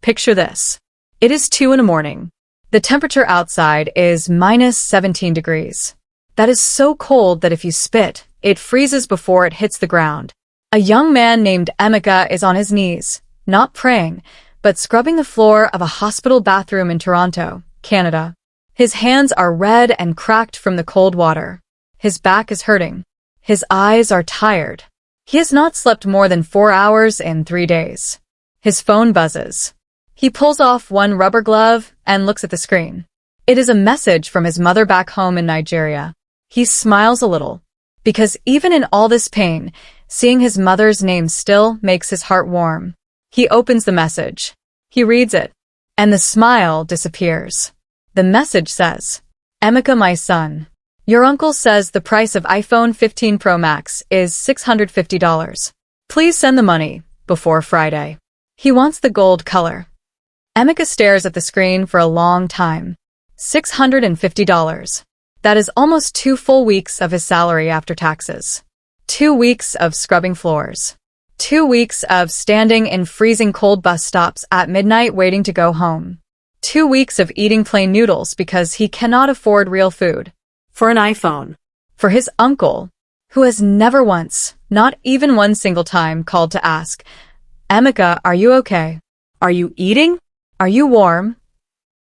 Picture this. It is 2 in the morning. The temperature outside is minus 17 degrees. That is so cold that if you spit, it freezes before it hits the ground. A young man named Emeka is on his knees, not praying, but scrubbing the floor of a hospital bathroom in Toronto, Canada. His hands are red and cracked from the cold water. His back is hurting. His eyes are tired. He has not slept more than 4 hours in 3 days. His phone buzzes. He pulls off one rubber glove and looks at the screen. It is a message from his mother back home in Nigeria. He smiles a little, because even in all this pain, seeing his mother's name still makes his heart warm. He opens the message. He reads it, and the smile disappears. The message says, "Emeka, my son, your uncle says the price of iPhone 15 Pro Max is $650. Please send the money before Friday." He wants the gold color. Emeka stares at the screen for a long time. $650. That is almost 2 full weeks of his salary after taxes. 2 weeks of scrubbing floors. 2 weeks of standing in freezing cold bus stops at midnight waiting to go home. 2 weeks of eating plain noodles because he cannot afford real food. For an iPhone. For his uncle, who has never once, not even one single time, called to ask, "Emeka, are you okay? Are you eating? Are you warm?"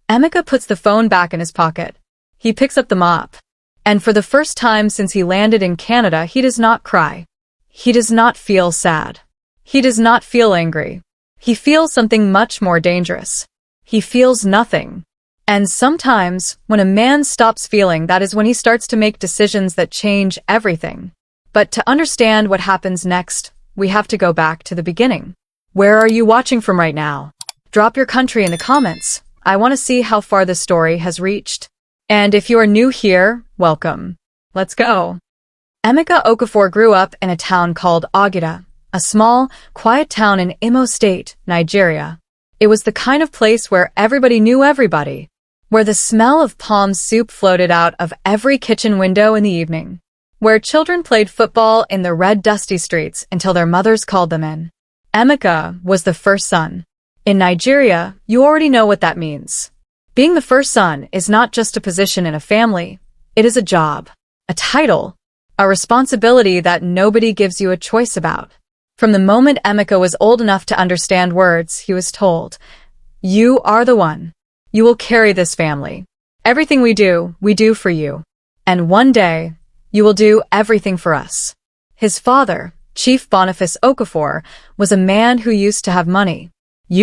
Emeka puts the phone back in his pocket. He picks up the mop. And for the first time since he landed in Canada, he does not cry. He does not feel sad. He does not feel angry. He feels something much more dangerous. He feels nothing. And sometimes, when a man stops feeling, that is when he starts to make decisions that change everything. But to understand what happens next, we have to go back to the beginning. Where are you watching from right now? Drop your country in the comments. I want to see how far this story has reached. And if you are new here, welcome. Let's go. Emeka Okafor grew up in a town called Ogida, a small, quiet town in Imo State, Nigeria. It was the kind of place where everybody knew everybody, where the smell of palm soup floated out of every kitchen window in the evening, where children played football in the red dusty streets until their mothers called them in. Emeka was the first son. In Nigeria, you already know what that means. Being the first son is not just a position in a family, it is a job, a title, a responsibility that nobody gives you a choice about. From the moment Emeka was old enough to understand words, he was told, "You are the one. You will carry this family. Everything we do for you. And one day, you will do everything for us." His father, Chief Boniface Okafor, was a man who used to have money.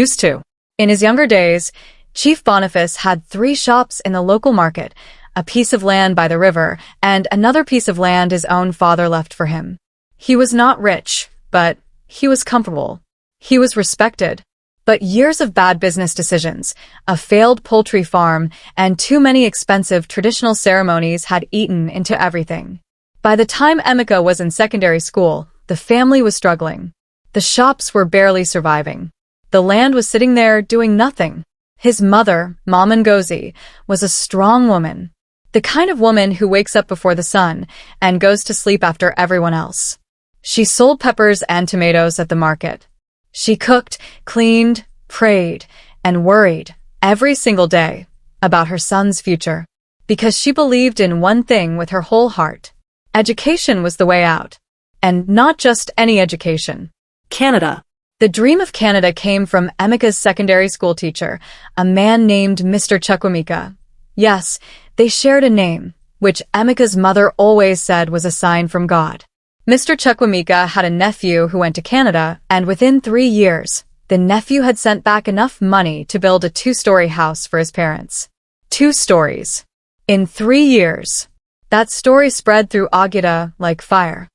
Used to. In his younger days, Chief Boniface had 3 shops in the local market, a piece of land by the river, and another piece of land his own father left for him. He was not rich, but he was comfortable. He was respected. But years of bad business decisions, a failed poultry farm, and too many expensive traditional ceremonies had eaten into everything. By the time Emeka was in secondary school, the family was struggling. The shops were barely surviving. The land was sitting there doing nothing. His mother, Mama Ngozi, was a strong woman. The kind of woman who wakes up before the sun and goes to sleep after everyone else. She sold peppers and tomatoes at the market. She cooked, cleaned, prayed, and worried every single day about her son's future, because she believed in one thing with her whole heart. Education was the way out. And not just any education. Canada. The dream of Canada came from Emeka's secondary school teacher, a man named Mr. Chukwemeka. Yes, they shared a name, which Emeka's mother always said was a sign from God. Mr. Chukwemeka had a nephew who went to Canada, and within 3 years, the nephew had sent back enough money to build a 2-story house for his parents. 2 stories. In 3 years. That story spread through Ogida like fire.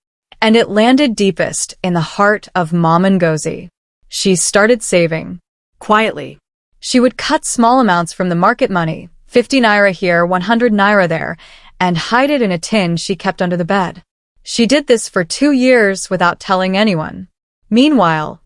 And it landed deepest in the heart of Mama Ngozi. She started saving. Quietly. She would cut small amounts from the market money, 50 naira here, 100 naira there, and hide it in a tin she kept under the bed. She did this for 2 years without telling anyone. Meanwhile,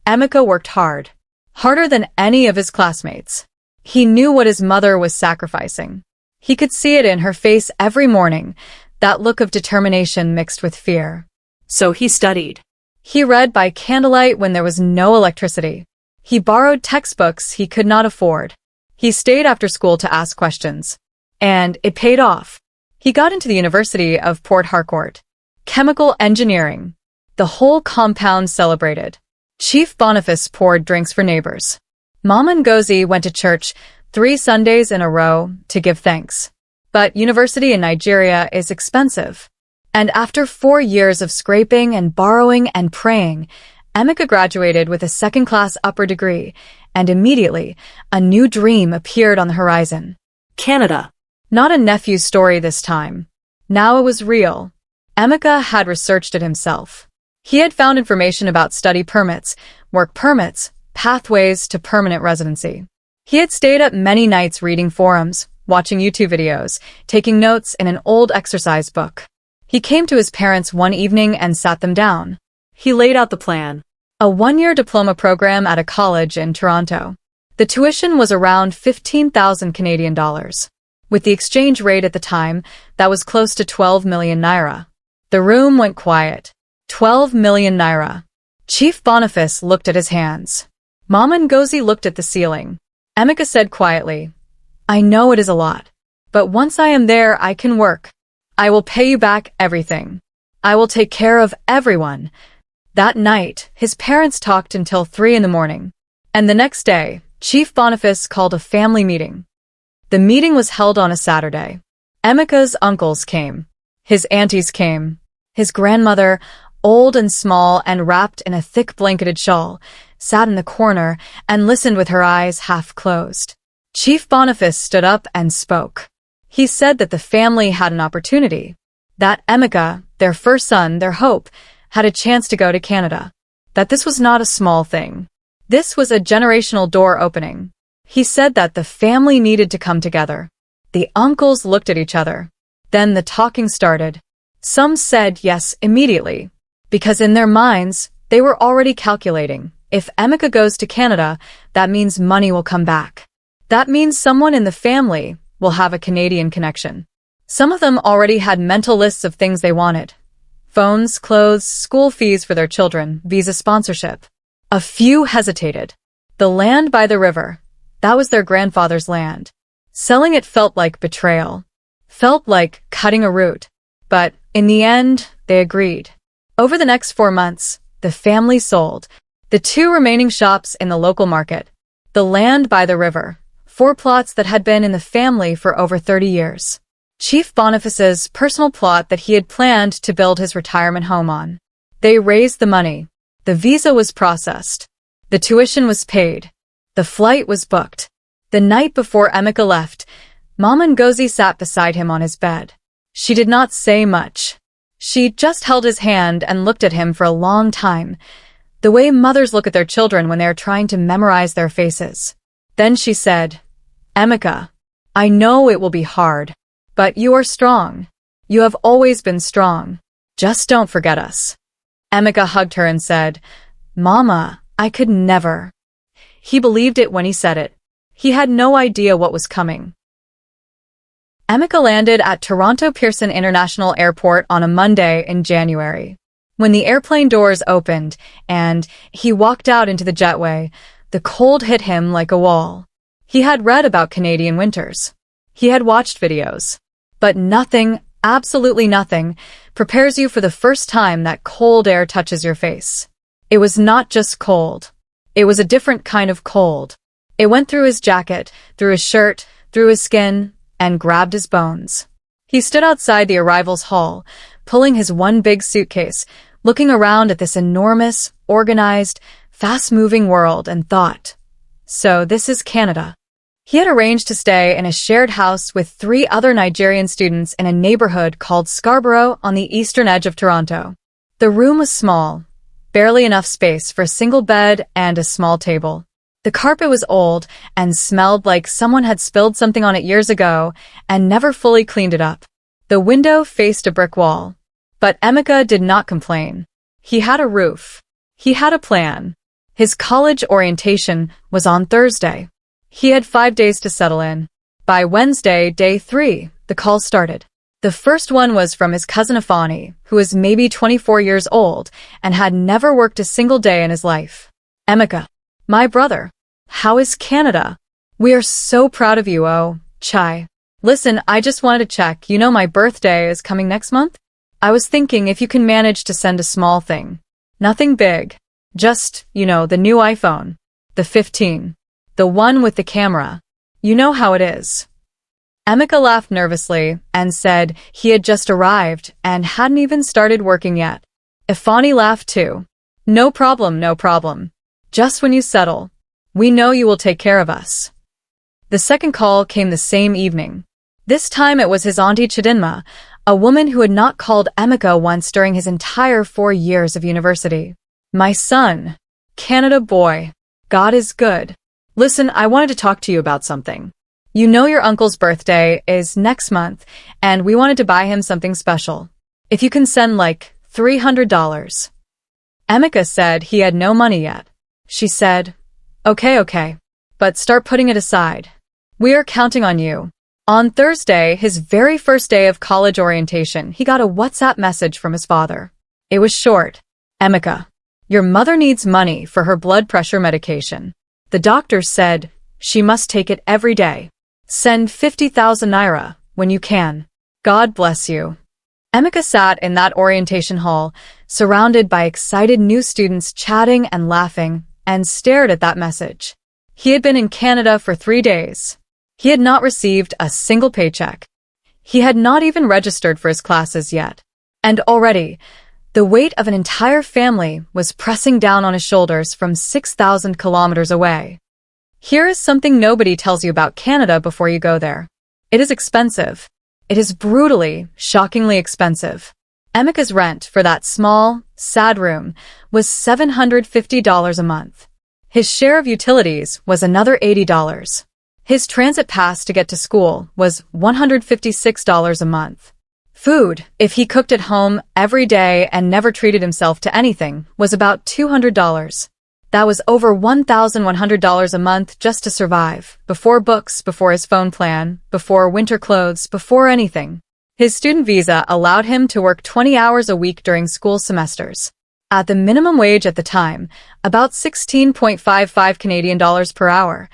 Emeka worked hard. Harder than any of his classmates. He knew what his mother was sacrificing. He could see it in her face every morning, that look of determination mixed with fear. So he studied. He read by candlelight when there was no electricity. He borrowed textbooks he could not afford. He stayed after school to ask questions. And it paid off. He got into the University of Port Harcourt. Chemical engineering. The whole compound celebrated. Chief Boniface poured drinks for neighbors. Mama Ngozi went to church 3 Sundays in a row to give thanks. But university in Nigeria is expensive. And after 4 years of scraping and borrowing and praying, Emeka graduated with a second-class upper degree, and immediately, a new dream appeared on the horizon. Canada. Not a nephew's story this time. Now it was real. Emeka had researched it himself. He had found information about study permits, work permits, pathways to permanent residency. He had stayed up many nights reading forums, watching YouTube videos, taking notes in an old exercise book. He came to his parents one evening and sat them down. He laid out the plan. A 1-year diploma program at a college in Toronto. The tuition was around 15,000 Canadian dollars. With the exchange rate at the time, that was close to 12 million naira. The room went quiet. 12 million naira. Chief Boniface looked at his hands. Mama Ngozi looked at the ceiling. Emeka said quietly, "I know it is a lot. But once I am there, I can work. I will pay you back everything. I will take care of everyone." That night, his parents talked until 3 in the morning. And the next day, Chief Boniface called a family meeting. The meeting was held on a Saturday. Emeka's uncles came. His aunties came. His grandmother, old and small and wrapped in a thick blanketed shawl, sat in the corner and listened with her eyes half closed. Chief Boniface stood up and spoke. He said that the family had an opportunity. That Emeka, their first son, their hope, had a chance to go to Canada. That this was not a small thing. This was a generational door opening. He said that the family needed to come together. The uncles looked at each other. Then the talking started. Some said yes immediately, because in their minds, they were already calculating, if Emeka goes to Canada, that means money will come back. That means someone in the family will have a Canadian connection. Some of them already had mental lists of things they wanted. Phones, clothes, school fees for their children, visa sponsorship. A few hesitated. The land by the river. That was their grandfather's land. Selling it felt like betrayal. Felt like cutting a root. But, in the end, they agreed. Over the next 4 months, the family sold the 2 remaining shops in the local market, the land by the river, 4 plots that had been in the family for over 30 years. Chief Boniface's personal plot that he had planned to build his retirement home on. They raised the money. The visa was processed. The tuition was paid. The flight was booked. The night before Emeka left, Mama Ngozi sat beside him on his bed. She did not say much. She just held his hand and looked at him for a long time, the way mothers look at their children when they are trying to memorize their faces. Then she said, "Emeka, I know it will be hard. But you are strong. You have always been strong. Just don't forget us." Emeka hugged her and said, "Mama, I could never." He believed it when he said it. He had no idea what was coming. Emeka landed at Toronto Pearson International Airport on a Monday in January. When the airplane doors opened and he walked out into the jetway, the cold hit him like a wall. He had read about Canadian winters. He had watched videos. But nothing, absolutely nothing, prepares you for the first time that cold air touches your face. It was not just cold. It was a different kind of cold. It went through his jacket, through his shirt, through his skin, and grabbed his bones. He stood outside the arrivals hall, pulling his one big suitcase, looking around at this enormous, organized, fast-moving world and thought, so this is Canada. He had arranged to stay in a shared house with 3 other Nigerian students in a neighborhood called Scarborough on the eastern edge of Toronto. The room was small, barely enough space for a single bed and a small table. The carpet was old and smelled like someone had spilled something on it years ago and never fully cleaned it up. The window faced a brick wall. But Emeka did not complain. He had a roof. He had a plan. His college orientation was on Thursday. He had 5 days to settle in. By Wednesday, day 3, the call started. The first one was from his cousin Afani, who was maybe 24 years old and had never worked a single day in his life. "Emeka, My brother. How is Canada? We are so proud of you, oh, Chai. Listen, I just wanted to check. You know my birthday is coming next month? I was thinking if you can manage to send a small thing. Nothing big. Just, the new iPhone. The 15. The one with the camera. You know how it is. Emeka laughed nervously and said he had just arrived and hadn't even started working yet. Ifani laughed too. No problem, no problem. Just when you settle. We know you will take care of us. The second call came the same evening. This time it was his auntie Chidinma, a woman who had not called Emeka once during his entire 4 years of university. My son. Canada boy. God is good. Listen, I wanted to talk to you about something. You know your uncle's birthday is next month, and we wanted to buy him something special. If you can send like $300. Emeka said he had no money yet. She said, Okay, but start putting it aside. We are counting on you. On Thursday, his very first day of college orientation, he got a WhatsApp message from his father. It was short. Emeka, your mother needs money for her blood pressure medication. The doctor said she must take it every day. Send 50,000 naira when you can. God bless you. Emeka sat in that orientation hall, surrounded by excited new students chatting and laughing, and stared at that message. He had been in Canada for 3 days. He had not received a single paycheck. He had not even registered for his classes yet. And already, the weight of an entire family was pressing down on his shoulders from 6,000 kilometers away. Here is something nobody tells you about Canada before you go there. It is expensive. It is brutally, shockingly expensive. Emeka's rent for that small, sad room was $750 a month. His share of utilities was another $80. His transit pass to get to school was $156 a month. Food, if he cooked at home every day and never treated himself to anything, was about $200. That was over $1,100 a month just to survive, before books, before his phone plan, before winter clothes, before anything. His student visa allowed him to work 20 hours a week during school semesters. At the minimum wage at the time, about 16.55 Canadian dollars per hour,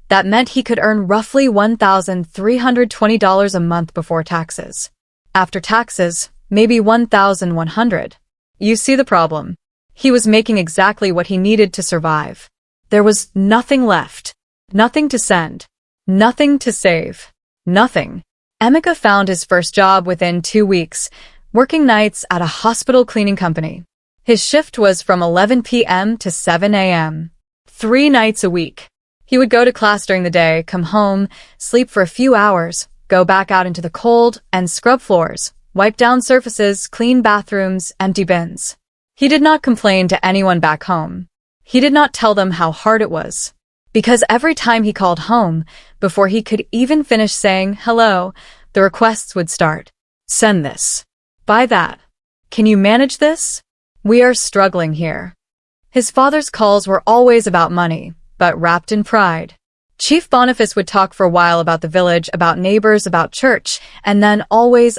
that meant he could earn roughly $1,320 a month before taxes. After taxes, maybe $1,100. You see the problem. He was making exactly what he needed to survive. There was nothing left. Nothing to send. Nothing to save. Nothing. Emeka found his first job within 2 weeks, working nights at a hospital cleaning company. His shift was from 11 p.m. to 7 a.m. 3 nights a week. He would go to class during the day, come home, sleep for a few hours, go back out into the cold and scrub floors, wipe down surfaces, clean bathrooms, empty bins. He did not complain to anyone back home. He did not tell them how hard it was. Because every time he called home, before he could even finish saying hello, the requests would start. Send this. Buy that. Can you manage this? We are struggling here. His father's calls were always about money, but wrapped in pride. Chief Boniface would talk for a while about the village, about neighbors, about church, and then always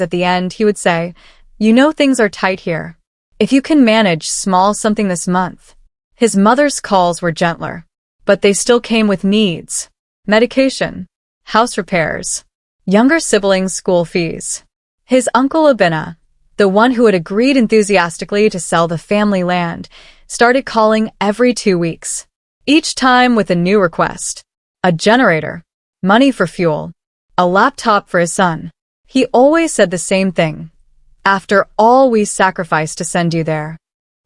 at the end he would say, you know things are tight here. If you can manage small something this month. His mother's calls were gentler, but they still came with needs. Medication, house repairs, younger siblings' school fees. His uncle Abina, the one who had agreed enthusiastically to sell the family land, started calling every 2 weeks. Each time with a new request. A generator, money for fuel, a laptop for his son. He always said the same thing. After all we sacrificed to send you there.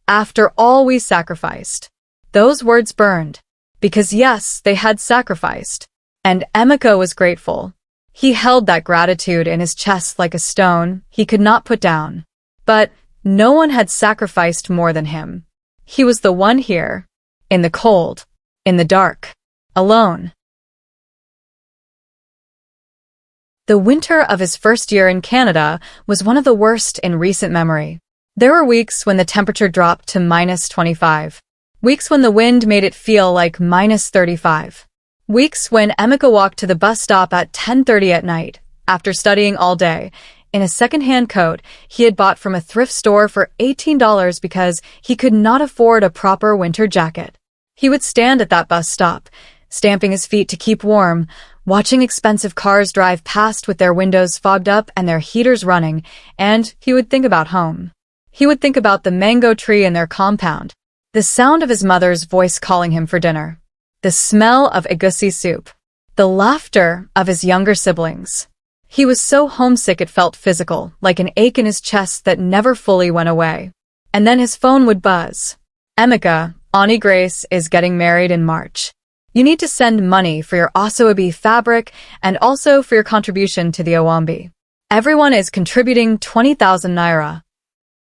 After all we sacrificed. Those words burned. Because yes, they had sacrificed. And Emeka was grateful. He held that gratitude in his chest like a stone he could not put down. But no one had sacrificed more than him. He was the one here. In the cold. In the dark. Alone. The winter of his first year in Canada was one of the worst in recent memory. There were weeks when the temperature dropped to -25. Weeks when the wind made it feel like -35. Weeks when Emeka walked to the bus stop at 10:30 at night, after studying all day, in a second-hand coat he had bought from a thrift store for $18 because he could not afford a proper winter jacket. He would stand at that bus stop, stamping his feet to keep warm, watching expensive cars drive past with their windows fogged up and their heaters running, and he would think about home. He would think about the mango tree in their compound, the sound of his mother's voice calling him for dinner, the smell of egusi soup, the laughter of his younger siblings. He was so homesick it felt physical, like an ache in his chest that never fully went away. And then his phone would buzz. Emeka, Auntie Grace is getting married in March. You need to send money for your Asoebi fabric and also for your contribution to the Owambi. Everyone is contributing 20,000 naira.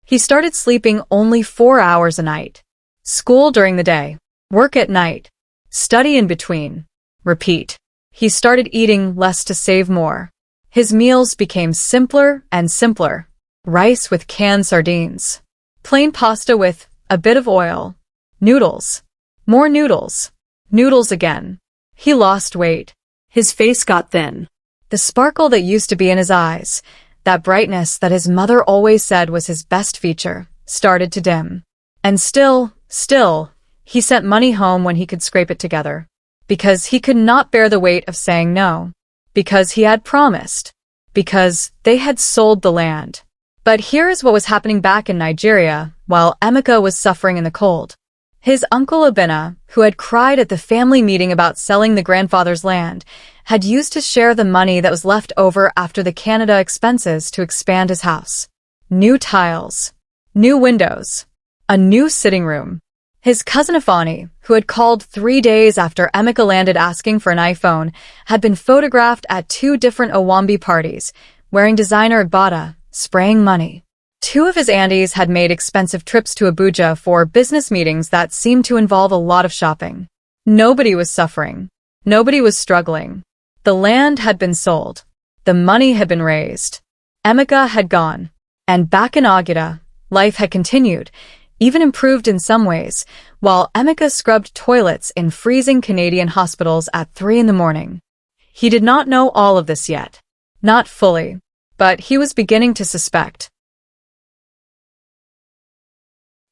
He started sleeping only 4 hours a night. School during the day, work at night, study in between. Repeat. He started eating less to save more. His meals became simpler and simpler. Rice with canned sardines. Plain pasta with a bit of oil. Noodles. More noodles. Noodles again. He lost weight. His face got thin. The sparkle that used to be in his eyes, that brightness that his mother always said was his best feature, started to dim. And still, he sent money home when he could scrape it together. Because he could not bear the weight of saying no. Because he had promised. Because they had sold the land. But here is what was happening back in Nigeria, while Emeka was suffering in the cold. His uncle Obinna, who had cried at the family meeting about selling the grandfather's land, had used to share the money that was left over after the Canada expenses to expand his house. New tiles. New windows. A new sitting room. His cousin Ifani, who had called 3 days after Emeka landed asking for an iPhone, had been photographed at 2 different Owambi parties, wearing designer Agbada, spraying money. 2 of his aunties had made expensive trips to Abuja for business meetings that seemed to involve a lot of shopping. Nobody was suffering. Nobody was struggling. The land had been sold. The money had been raised. Emeka had gone. And back in Agida, life had continued, even improved in some ways, while Emeka scrubbed toilets in freezing Canadian hospitals at 3 in the morning. He did not know all of this yet. Not fully. But he was beginning to suspect.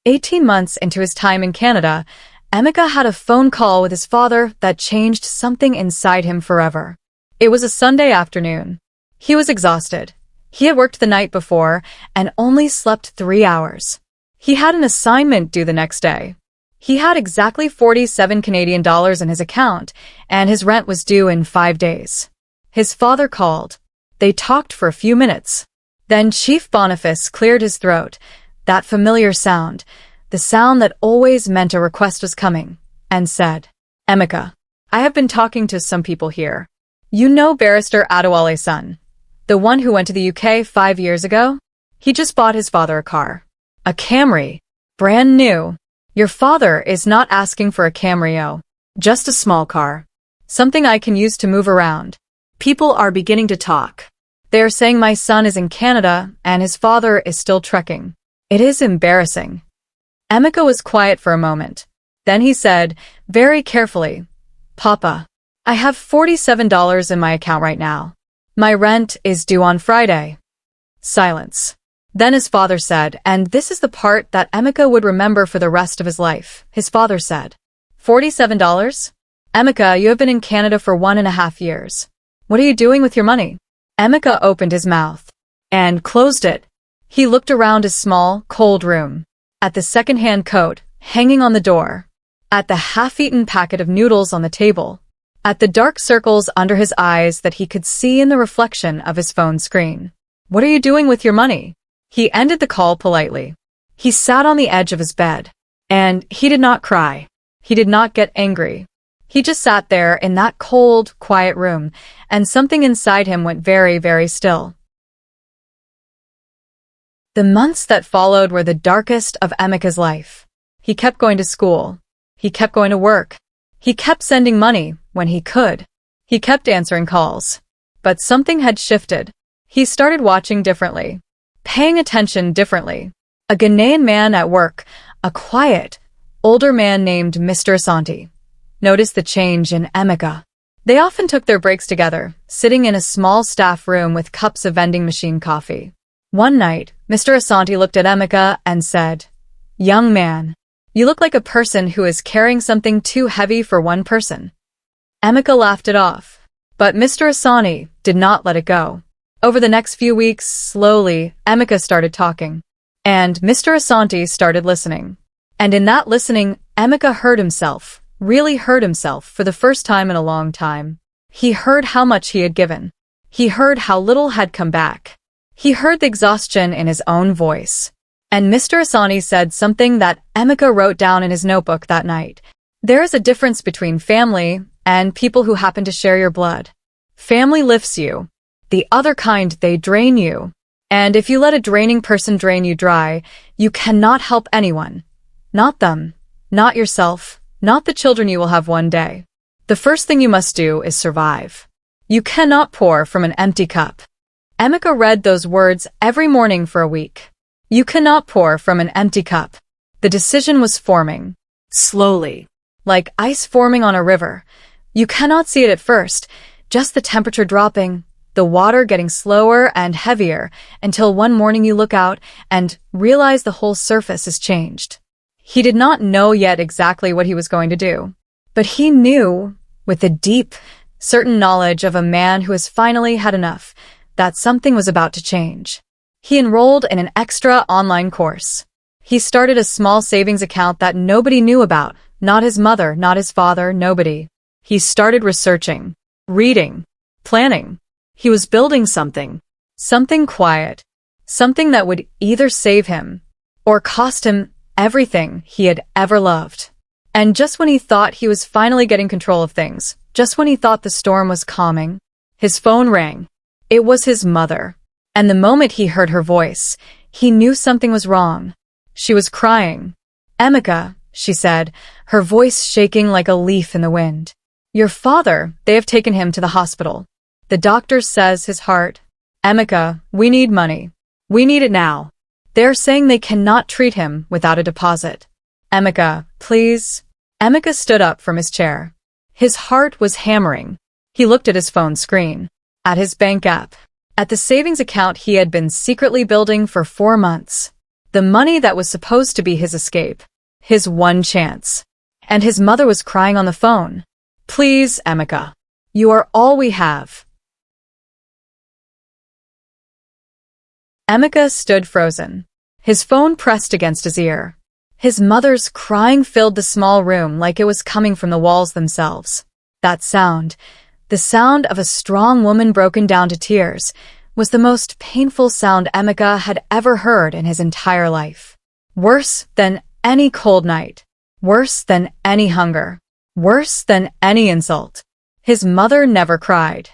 18 months into his time in Canada, Emeka had a phone call with his father that changed something inside him forever. It was a Sunday afternoon. He was exhausted. He had worked the night before and only slept 3 hours. He had an assignment due the next day. He had exactly 47 Canadian dollars in his account, and his rent was due in 5 days. His father called. They talked for a few minutes. Then Chief Boniface cleared his throat, that familiar sound, the sound that always meant a request was coming, and said, Emeka, I have been talking to some people here. You know Barrister Adewale's son, the one who went to the UK 5 years ago? He just bought his father a car. A Camry. Brand new. Your father is not asking for a Camry, just a small car. Something I can use to move around. People are beginning to talk. They are saying my son is in Canada and his father is still trekking. It is embarrassing. Emeka was quiet for a moment. Then he said, very carefully, Papa, I have $47 in my account right now. My rent is due on Friday. Silence. Then his father said, and this is the part that Emeka would remember for the rest of his life. His father said, $47? Emeka, you have been in Canada for 1.5 years. What are you doing with your money? Emeka opened his mouth and closed it. He looked around his small, cold room, at the second-hand coat hanging on the door, at the half-eaten packet of noodles on the table, at the dark circles under his eyes that he could see in the reflection of his phone screen. What are you doing with your money? He ended the call politely. He sat on the edge of his bed, and he did not cry. He did not get angry. He just sat there in that cold, quiet room, and something inside him went very, very still. The months that followed were the darkest of Emeka's life. He kept going to school. He kept going to work. He kept sending money when he could. He kept answering calls. But something had shifted. He started watching differently, paying attention differently. A Ghanaian man at work, a quiet, older man named Mr. Asante, noticed the change in Emeka. They often took their breaks together, sitting in a small staff room with cups of vending machine coffee. One night, Mr. Asante looked at Emeka and said, Young man, You look like a person who is carrying something too heavy for one person." Emeka laughed it off. But Mr. Asani did not let it go. Over the next few weeks, slowly, Emeka started talking. And Mr. Asante started listening. And in that listening, Emeka heard himself, really heard himself for the first time in a long time. He heard how much he had given. He heard how little had come back. He heard the exhaustion in his own voice. And Mr. Asani said something that Emeka wrote down in his notebook that night. There is a difference between family and people who happen to share your blood. Family lifts you. The other kind, they drain you. And if you let a draining person drain you dry, you cannot help anyone. Not them. Not yourself. Not the children you will have one day. The first thing you must do is survive. You cannot pour from an empty cup. Emeka read those words every morning for a week. You cannot pour from an empty cup. The decision was forming. Slowly. Like ice forming on a river. You cannot see it at first, just the temperature dropping, the water getting slower and heavier, until one morning you look out and realize the whole surface has changed. He did not know yet exactly what he was going to do. But he knew, with the deep, certain knowledge of a man who has finally had enough, that something was about to change. He enrolled in an extra online course. He started a small savings account that nobody knew about, not his mother, not his father, nobody. He started researching, reading, planning. He was building something quiet, something that would either save him or cost him everything he had ever loved. And just when he thought he was finally getting control of things, just when he thought the storm was calming, his phone rang. It was his mother. And the moment he heard her voice, he knew something was wrong. She was crying. "Emeka," she said, her voice shaking like a leaf in the wind. "Your father, they have taken him to the hospital. The doctor says his heart." "Emeka, we need money. We need it now. They're saying they cannot treat him without a deposit." "Emeka, please." Emeka stood up from his chair. His heart was hammering. He looked at his phone screen, at his bank app, at the savings account he had been secretly building for 4 months. The money that was supposed to be his escape, his one chance. And his mother was crying on the phone. "Please, Emeka. You are all we have." Emeka stood frozen, his phone pressed against his ear. His mother's crying filled the small room like it was coming from the walls themselves. That sound, the sound of a strong woman broken down to tears, was the most painful sound Emeka had ever heard in his entire life. Worse than any cold night. Worse than any hunger. Worse than any insult. His mother never cried.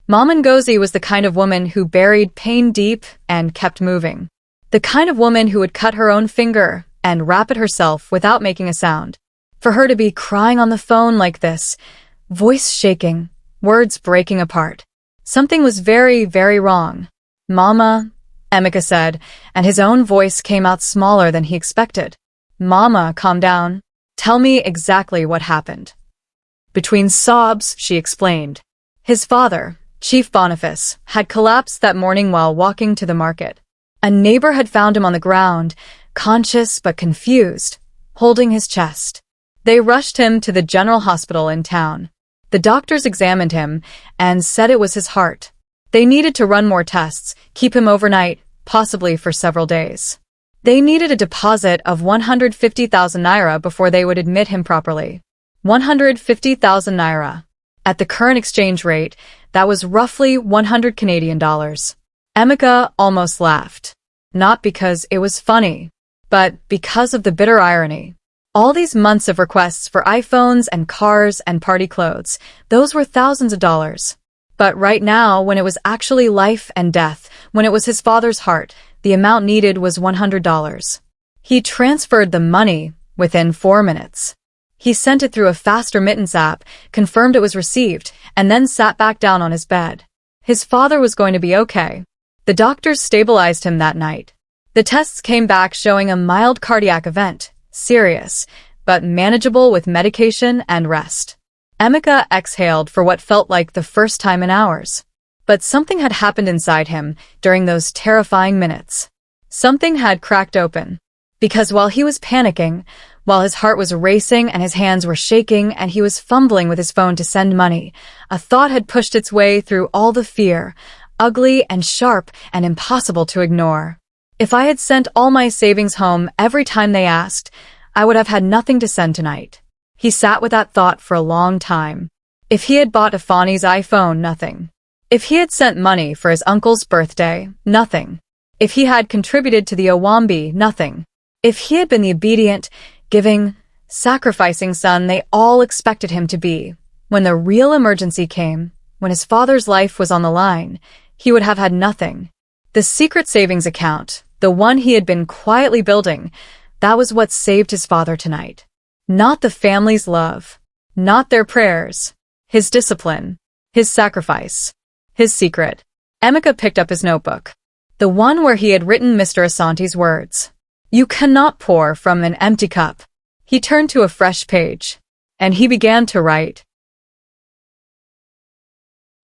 Mama Ngozi was the kind of woman who buried pain deep and kept moving. The kind of woman who would cut her own finger and wrap it herself without making a sound. For her to be crying on the phone like this, voice shaking, words breaking apart. Something was very, very wrong. "Mama," Emeka said, and his own voice came out smaller than he expected. "Mama, calm down. Tell me exactly what happened." Between sobs, she explained. His father, Chief Boniface, had collapsed that morning while walking to the market. A neighbor had found him on the ground, conscious but confused, holding his chest. They rushed him to the general hospital in town. The doctors examined him and said it was his heart. They needed to run more tests, keep him overnight, possibly for several days. They needed a deposit of 150,000 naira before they would admit him properly. 150,000 naira. At the current exchange rate, that was roughly 100 Canadian dollars. Emeka almost laughed. Not because it was funny, but because of the bitter irony. All these months of requests for iPhones and cars and party clothes, those were thousands of dollars. But right now, when it was actually life and death, when it was his father's heart, the amount needed was $100. He transferred the money within 4 minutes. He sent it through a fast remittance app, confirmed it was received, and then sat back down on his bed. His father was going to be okay. The doctors stabilized him that night. The tests came back showing a mild cardiac event, serious, but manageable with medication and rest. Emeka exhaled for what felt like the first time in hours. But something had happened inside him during those terrifying minutes. Something had cracked open. Because while he was panicking, while his heart was racing and his hands were shaking and he was fumbling with his phone to send money, a thought had pushed its way through all the fear, ugly and sharp and impossible to ignore. If I had sent all my savings home every time they asked, I would have had nothing to send tonight. He sat with that thought for a long time. If he had bought Afani's iPhone, nothing. If he had sent money for his uncle's birthday, nothing. If he had contributed to the Owambi, nothing. If he had been the obedient, giving, sacrificing son they all expected him to be, when the real emergency came, when his father's life was on the line, he would have had nothing. The secret savings account, the one he had been quietly building, that was what saved his father tonight. Not the family's love, not their prayers, his discipline, his sacrifice, his secret. Emeka picked up his notebook, the one where he had written Mr. Asante's words. You cannot pour from an empty cup. He turned to a fresh page, and he began to write.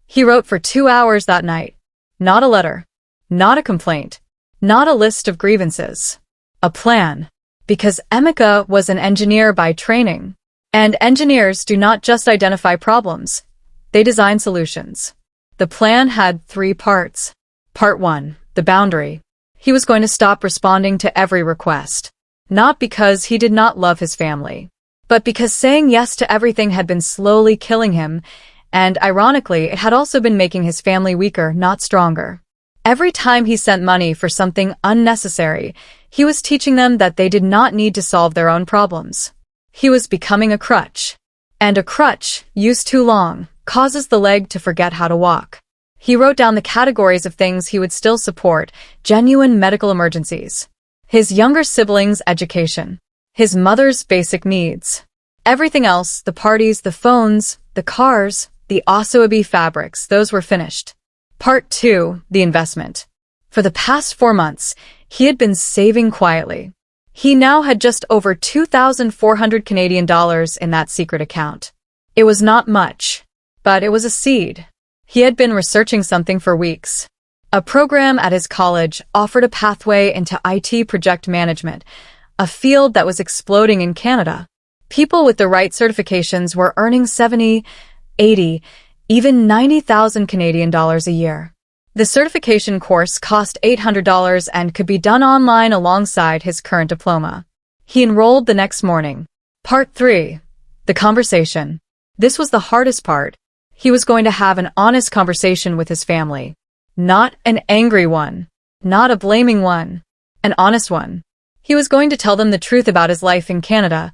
He wrote for 2 hours that night. Not a letter, not a complaint, not a list of grievances. A plan. Because Emeka was an engineer by training, and engineers do not just identify problems, they design solutions. The plan had 3 parts. Part 1, the boundary. He was going to stop responding to every request. Not because he did not love his family, but because saying yes to everything had been slowly killing him, and ironically, it had also been making his family weaker, not stronger. Every time he sent money for something unnecessary, he was teaching them that they did not need to solve their own problems. He was becoming a crutch. And a crutch, used too long, causes the leg to forget how to walk. He wrote down the categories of things he would still support: genuine medical emergencies, his younger siblings' education, his mother's basic needs. Everything else, the parties, the phones, the cars, the Asoebi fabrics, those were finished. Part 2, the investment. For the past 4 months, he had been saving quietly. He now had just over 2,400 Canadian dollars in that secret account. It was not much, but it was a seed. He had been researching something for weeks. A program at his college offered a pathway into IT project management, a field that was exploding in Canada. People with the right certifications were earning 70, 80, even 90,000 Canadian dollars a year. The certification course cost $800 and could be done online alongside his current diploma. He enrolled the next morning. Part 3. The conversation. This was the hardest part. He was going to have an honest conversation with his family. Not an angry one. Not a blaming one. An honest one. He was going to tell them the truth about his life in Canada,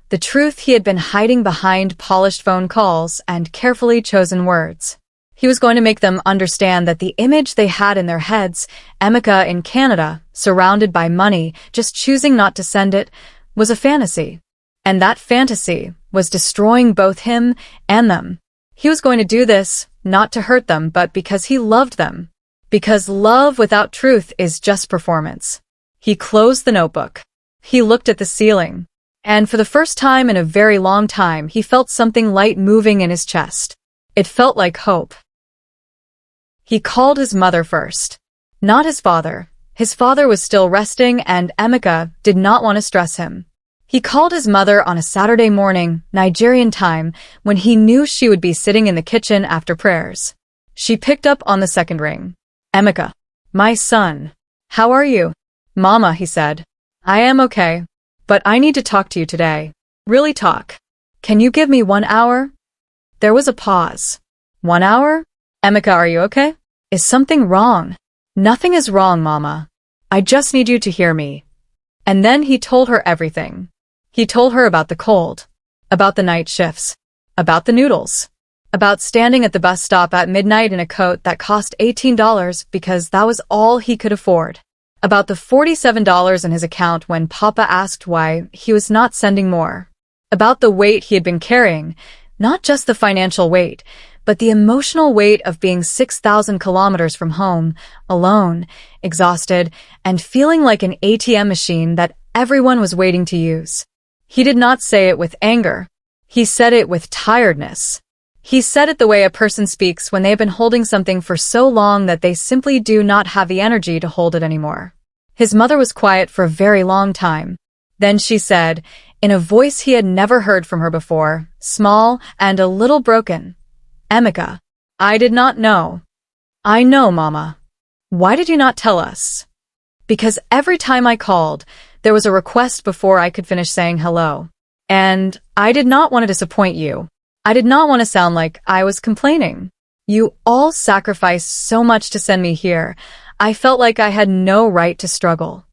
the truth he had been hiding behind polished phone calls and carefully chosen words. He was going to make them understand that the image they had in their heads, Emeka in Canada, surrounded by money, just choosing not to send it, was a fantasy. And that fantasy was destroying both him and them. He was going to do this, not to hurt them, but because he loved them. Because love without truth is just performance. He closed the notebook. He looked at the ceiling. And for the first time in a very long time, he felt something light moving in his chest. It felt like hope. He called his mother first. Not his father. His father was still resting and Emeka did not want to stress him. He called his mother on a Saturday morning, Nigerian time, when he knew she would be sitting in the kitchen after prayers. She picked up on the second ring. Emeka. My son. How are you? Mama, he said. I am okay. But I need to talk to you today. Really talk. Can you give me 1 hour? There was a pause. 1 hour? Emeka, are you okay? Is something wrong? Nothing is wrong, Mama. I just need you to hear me. And then he told her everything. He told her about the cold, about the night shifts, about the noodles, about standing at the bus stop at midnight in a coat that cost $18 because that was all he could afford. About the $47 in his account when Papa asked why he was not sending more. About the weight he had been carrying, not just the financial weight, but the emotional weight of being 6,000 kilometers from home, alone, exhausted, and feeling like an ATM machine that everyone was waiting to use. He did not say it with anger. He said it with tiredness. He said it the way a person speaks when they have been holding something for so long that they simply do not have the energy to hold it anymore. His mother was quiet for a very long time. Then she said, in a voice he had never heard from her before, small and a little broken, "Emeka, I did not know." "I know, Mama." "Why did you not tell us?" "Because every time I called, there was a request before I could finish saying hello. And I did not want to disappoint you. I did not want to sound like I was complaining. You all sacrificed so much to send me here. I felt like I had no right to struggle."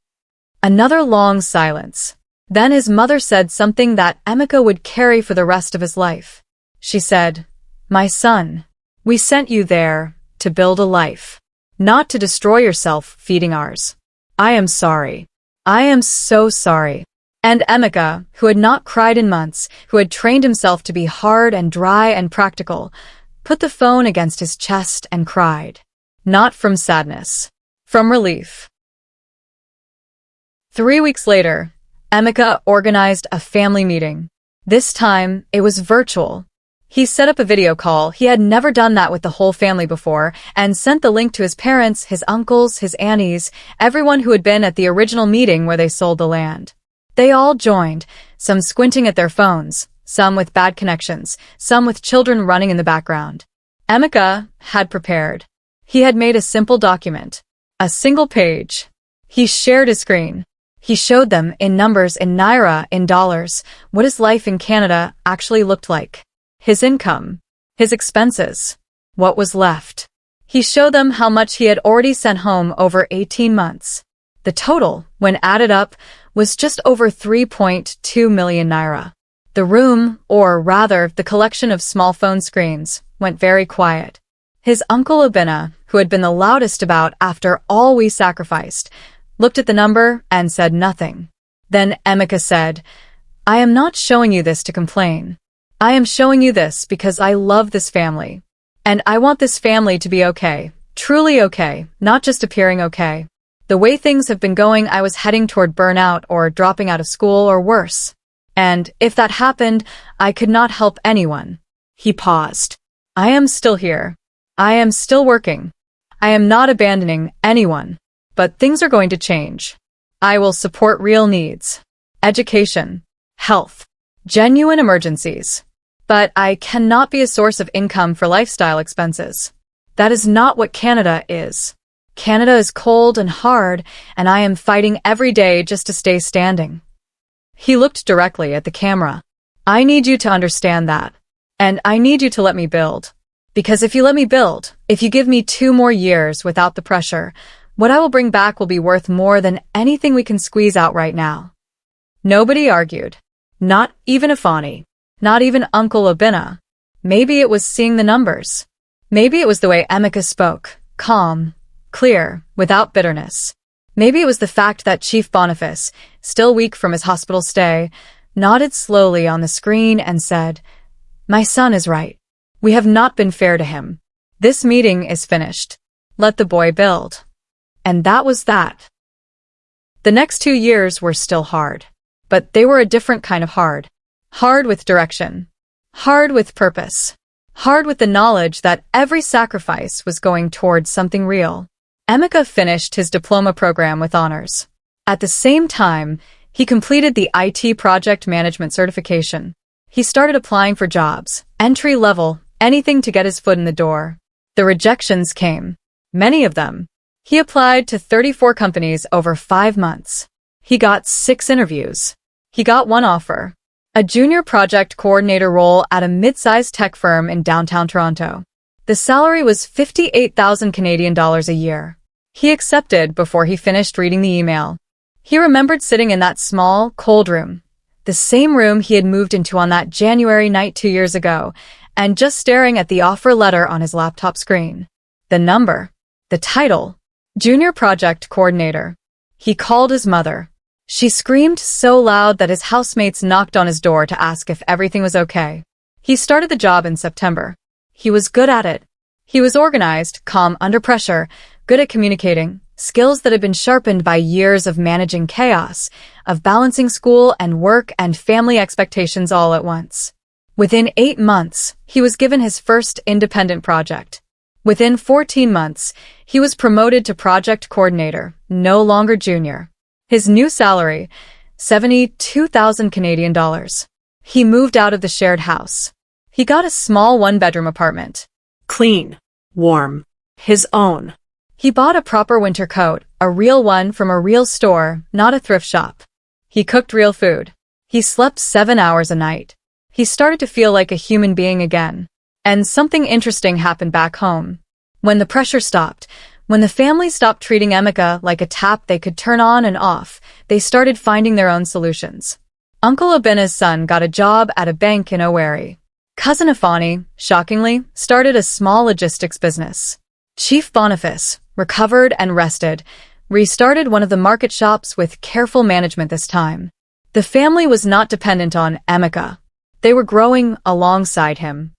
Another long silence. Then his mother said something that Emeka would carry for the rest of his life. She said, "My son, we sent you there to build a life, not to destroy yourself feeding ours. I am sorry. I am so sorry." And Emeka, who had not cried in months, who had trained himself to be hard and dry and practical, put the phone against his chest and cried. Not from sadness, from relief. 3 weeks later, Emeka organized a family meeting. This time, it was virtual. He set up a video call. He had never done that with the whole family before, and sent the link to his parents, his uncles, his aunties, everyone who had been at the original meeting where they sold the land. They all joined, some squinting at their phones, some with bad connections, some with children running in the background. Emeka had prepared. He had made a simple document, a single page. He shared his screen. He showed them in numbers, in naira, in dollars, what his life in Canada actually looked like. His income, his expenses, what was left. He showed them how much he had already sent home over 18 months. The total, when added up, was just over 3.2 million naira. The room, or rather the collection of small phone screens, went very quiet. His uncle Obinna, who had been the loudest about after all we sacrificed, looked at the number and said nothing. Then Emeka said, "I am not showing you this to complain. I am showing you this because I love this family. And I want this family to be okay, truly okay, not just appearing okay. The way things have been going, I was heading toward burnout or dropping out of school or worse. And if that happened, I could not help anyone." He paused. "I am still here. I am still working. I am not abandoning anyone. But things are going to change. I will support real needs. Education. Health. Genuine emergencies. But I cannot be a source of income for lifestyle expenses. That is not what Canada is. Canada is cold and hard, and I am fighting every day just to stay standing." He looked directly at the camera. "I need you to understand that. And I need you to let me build. Because if you let me build, if you give me 2 more years without the pressure, what I will bring back will be worth more than anything we can squeeze out right now." Nobody argued. Not even Afani. Not even Uncle Obinna. Maybe it was seeing the numbers. Maybe it was the way Emeka spoke, calm, clear, without bitterness. Maybe it was the fact that Chief Boniface, still weak from his hospital stay, nodded slowly on the screen and said, "My son is right. We have not been fair to him. This meeting is finished. Let the boy build." And that was that. The next 2 years were still hard. But they were a different kind of hard. Hard with direction. Hard with purpose. Hard with the knowledge that every sacrifice was going towards something real. Emeka finished his diploma program with honors. At the same time, he completed the IT project management certification. He started applying for jobs, entry level, anything to get his foot in the door. The rejections came. Many of them. He applied to 34 companies over 5 months. He got 6 interviews. He got 1 offer. A junior project coordinator role at a mid-sized tech firm in downtown Toronto. The salary was 58,000 Canadian dollars a year. He accepted before he finished reading the email. He remembered sitting in that small, cold room, the same room he had moved into on that January night 2 years ago, and just staring at the offer letter on his laptop screen. The number. The title. Junior Project Coordinator. He called his mother. She screamed so loud that his housemates knocked on his door to ask if everything was okay. He started the job in September. He was good at it. He was organized, calm under pressure, good at communicating, skills that had been sharpened by years of managing chaos, of balancing school and work and family expectations all at once. Within 8 months, he was given his first independent project. Within 14 months, he was promoted to project coordinator, no longer junior. His new salary, 72,000 Canadian dollars. He moved out of the shared house. He got a small one-bedroom apartment. Clean, warm, his own. He bought a proper winter coat, a real one from a real store, not a thrift shop. He cooked real food. He slept 7 hours a night. He started to feel like a human being again. And something interesting happened back home. When the pressure stopped, when the family stopped treating Emeka like a tap they could turn on and off, they started finding their own solutions. Uncle Obena's son got a job at a bank in Owerri. Cousin Afani, shockingly, started a small logistics business. Chief Boniface, recovered and rested, restarted one of the market shops with careful management this time. The family was not dependent on Emeka. They were growing alongside him.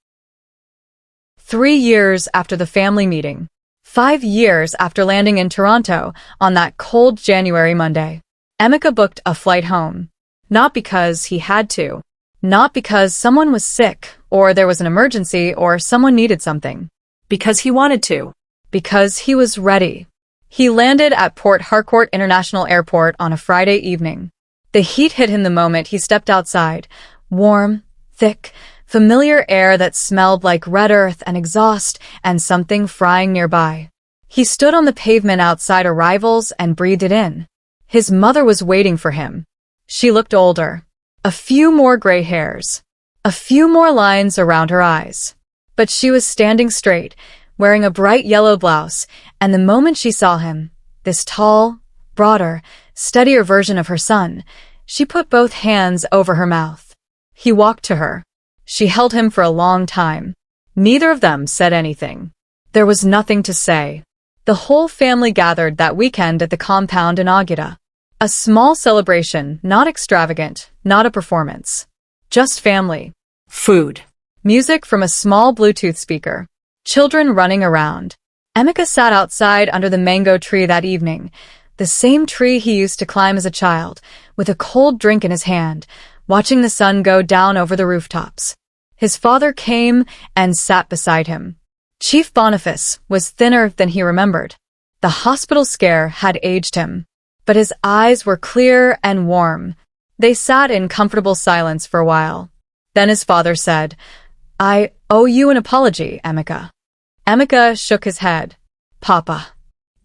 3 years after the family meeting, 5 years after landing in Toronto on that cold January Monday, Emeka booked a flight home. Not because he had to. Not because someone was sick, or there was an emergency, or someone needed something. Because he wanted to. Because he was ready. He landed at Port Harcourt International Airport on a Friday evening. The heat hit him the moment he stepped outside. Warm, thick, familiar air that smelled like red earth and exhaust and something frying nearby. He stood on the pavement outside arrivals and breathed it in. His mother was waiting for him. She looked older. A few more gray hairs. A few more lines around her eyes. But she was standing straight, wearing a bright yellow blouse, and the moment she saw him, this tall, broader, steadier version of her son, she put both hands over her mouth. He walked to her. She held him for a long time. Neither of them said anything. There was nothing to say. The whole family gathered that weekend at the compound in Agueda. A small celebration, not extravagant, not a performance. Just family. Food. Music from a small Bluetooth speaker. Children running around. Emeka sat outside under the mango tree that evening, the same tree he used to climb as a child, with a cold drink in his hand, watching the sun go down over the rooftops. His father came and sat beside him. Chief Boniface was thinner than he remembered. The hospital scare had aged him. But his eyes were clear and warm. They sat in comfortable silence for a while. Then his father said, "I owe you an apology, Emeka." Emeka shook his head. "Papa."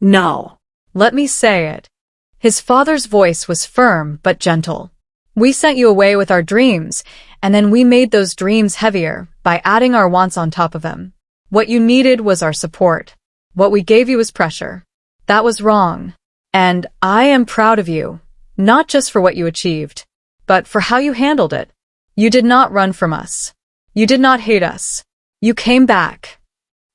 No. "Let me say it." His father's voice was firm but gentle. "We sent you away with our dreams, and then we made those dreams heavier by adding our wants on top of them. What you needed was our support. What we gave you was pressure. That was wrong. And I am proud of you, not just for what you achieved, but for how you handled it. You did not run from us. You did not hate us. You came back."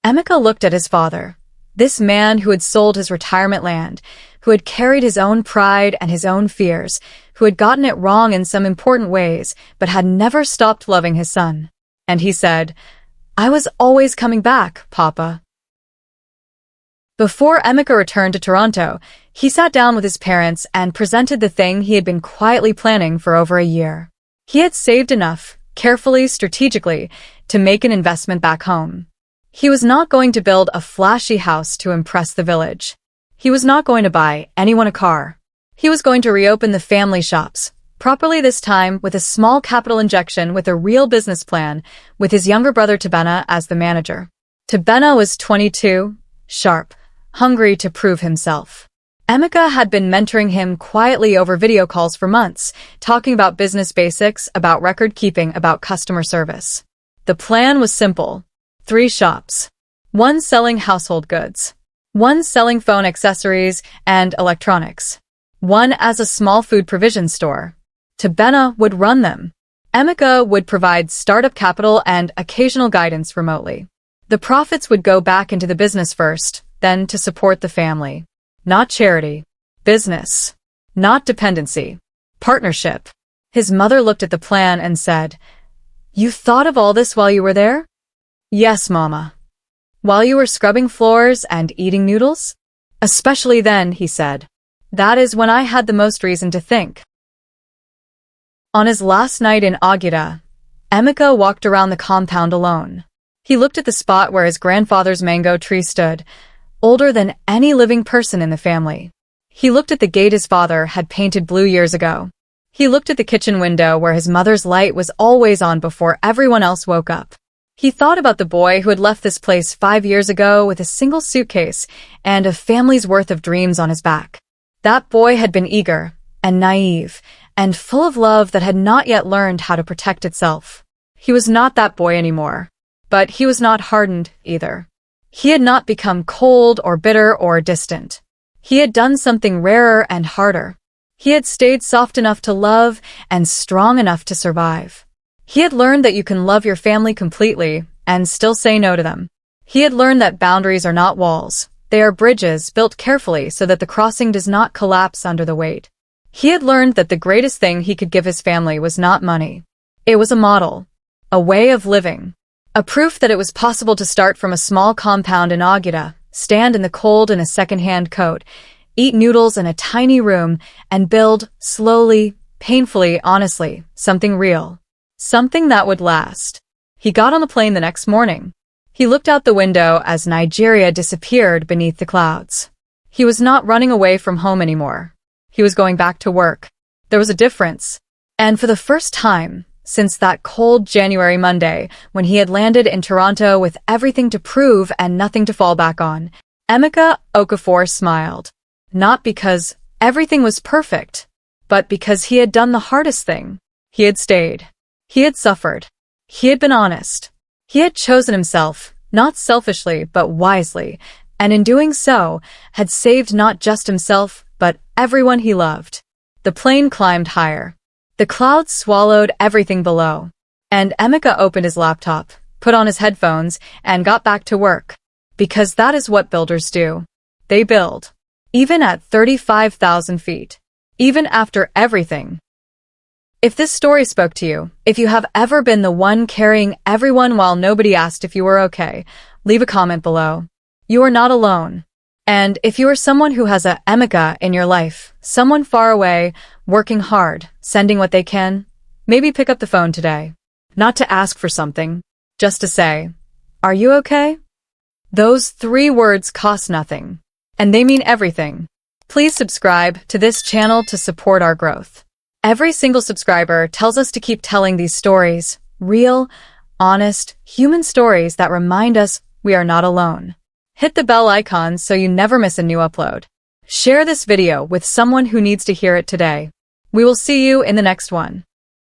Emeka looked at his father, this man who had sold his retirement land, who had carried his own pride and his own fears, who had gotten it wrong in some important ways, but had never stopped loving his son. And he said, "I was always coming back, Papa." Before Emeka returned to Toronto, he sat down with his parents and presented the thing he had been quietly planning for over a year. He had saved enough, carefully, strategically, to make an investment back home. He was not going to build a flashy house to impress the village. He was not going to buy anyone a car. He was going to reopen the family shops, properly this time with a small capital injection with a real business plan, with his younger brother Tebena as the manager. Tebena was 22, sharp, hungry to prove himself. Emeka had been mentoring him quietly over video calls for months, talking about business basics, about record keeping, about customer service. The plan was simple. 3 shops. 1 selling household goods. 1 selling phone accessories and electronics. 1 as a small food provision store. Tebena would run them. Emeka would provide startup capital and occasional guidance remotely. The profits would go back into the business first, then to support the family. Not charity. Business. Not dependency. Partnership. His mother looked at the plan and said, "You thought of all this while you were there?" "Yes, Mama." "While you were scrubbing floors and eating noodles?" "Especially then," he said. "That is when I had the most reason to think." On his last night in Agueda, Emeka walked around the compound alone. He looked at the spot where his grandfather's mango tree stood, older than any living person in the family. He looked at the gate his father had painted blue years ago. He looked at the kitchen window where his mother's light was always on before everyone else woke up. He thought about the boy who had left this place 5 years ago with a single suitcase and a family's worth of dreams on his back. That boy had been eager and naive and full of love that had not yet learned how to protect itself. He was not that boy anymore, but he was not hardened either. He had not become cold or bitter or distant. He had done something rarer and harder. He had stayed soft enough to love and strong enough to survive. He had learned that you can love your family completely and still say no to them. He had learned that boundaries are not walls. They are bridges built carefully so that the crossing does not collapse under the weight. He had learned that the greatest thing he could give his family was not money. It was a model, a way of living, a proof that it was possible to start from a small compound in Agueda, stand in the cold in a second-hand coat, eat noodles in a tiny room, and build, slowly, painfully, honestly, something real. Something that would last. He got on the plane the next morning. He looked out the window as Nigeria disappeared beneath the clouds. He was not running away from home anymore. He was going back to work. There was a difference. And for the first time, since that cold January Monday, when he had landed in Toronto with everything to prove and nothing to fall back on, Emeka Okafor smiled. Not because everything was perfect, but because he had done the hardest thing. He had stayed. He had suffered. He had been honest. He had chosen himself, not selfishly, but wisely, and in doing so, had saved not just himself, but everyone he loved. The plane climbed higher. The clouds swallowed everything below. And Emeka opened his laptop, put on his headphones, and got back to work. Because that is what builders do. They build. Even at 35,000 feet. Even after everything. If this story spoke to you, if you have ever been the one carrying everyone while nobody asked if you were okay, leave a comment below. You are not alone. And if you are someone who has a Emeka in your life, someone far away, working hard, sending what they can, maybe pick up the phone today. Not to ask for something, just to say, "Are you okay?" Those 3 words cost nothing, and they mean everything. Please subscribe to this channel to support our growth. Every single subscriber tells us to keep telling these stories, real, honest, human stories that remind us we are not alone. Hit the bell icon so you never miss a new upload. Share this video with someone who needs to hear it today. We will see you in the next one.